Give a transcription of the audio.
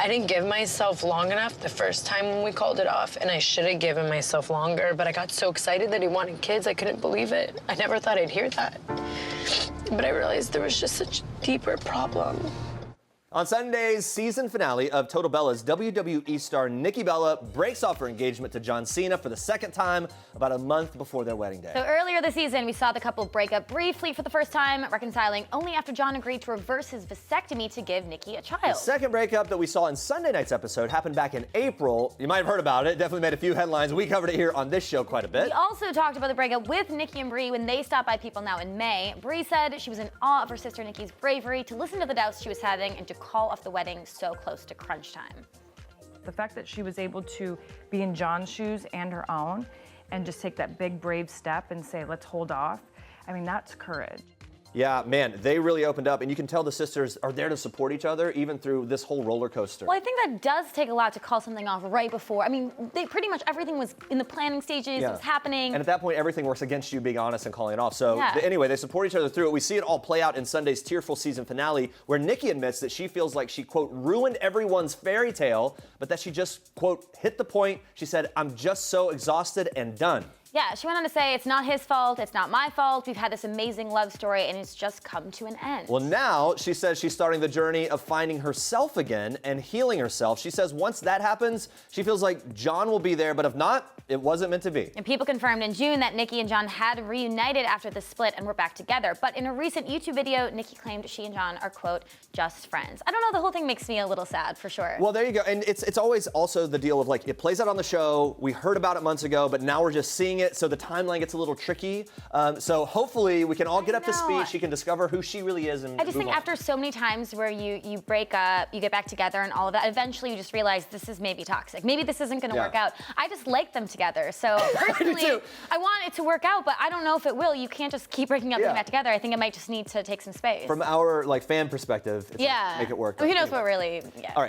I didn't give myself long enough the first time when we called it off, and I should have given myself longer, but I got so excited that he wanted kids, I couldn't believe it. I never thought I'd hear that. But I realized there was just such a deeper problem. On Sunday's season finale of Total Bellas, WWE star Nikki Bella breaks off her engagement to John Cena for the second time about a month before their wedding day. So earlier this season, we saw the couple break up briefly for the first time, reconciling only after John agreed to reverse his vasectomy to give Nikki a child. The second breakup that we saw in Sunday night's episode happened back in April. You might have heard about it. Definitely made a few headlines. We covered it here on this show quite a bit. We also talked about the breakup with Nikki and Brie when they stopped by People Now in May. Brie said she was in awe of her sister Nikki's bravery to listen to the doubts she was having and to call off the wedding so close to crunch time. The fact that she was able to be in John's shoes and her own and just take that big, brave step and say, let's hold off, I mean, that's courage. Yeah, man, they really opened up, and you can tell the sisters are there to support each other even through this whole roller coaster. Well, I think that does take a lot to call something off right before. I mean, they pretty much everything was in the planning stages, it was happening. And at that point, everything works against you being honest and calling it off. So Yeah. Anyway, they support each other through it. We see it all play out in Sunday's tearful season finale, where Nikki admits that she feels like she, quote, ruined everyone's fairy tale, but that she just, quote, hit the point. She said, I'm just so exhausted and done. Yeah, she went on to say, it's not his fault, it's not my fault, we've had this amazing love story and it's just come to an end. Well, now she says she's starting the journey of finding herself again and healing herself. She says once that happens, she feels like John will be there, but if not, it wasn't meant to be. And People confirmed in June that Nikki and John had reunited after the split and were back together. But in a recent YouTube video, Nikki claimed she and John are, quote, just friends. I don't know, the whole thing makes me a little sad for sure. Well, there you go. And it's always also the deal of like, it plays out on the show. We heard about it months ago, but now we're just seeing it. So the timeline gets a little tricky. So hopefully we can all get up to speed. She can discover who she really is and I just think after so many times where you break up, you get back together and all of that, eventually you just realize this is maybe toxic. Maybe this isn't gonna work out. I just like them together. So personally, I want it to work out, but I don't know if it will. You can't just keep breaking up and back together. I think it might just need to take some space. From our like fan perspective, it's like, make it work. Who knows what really, All right.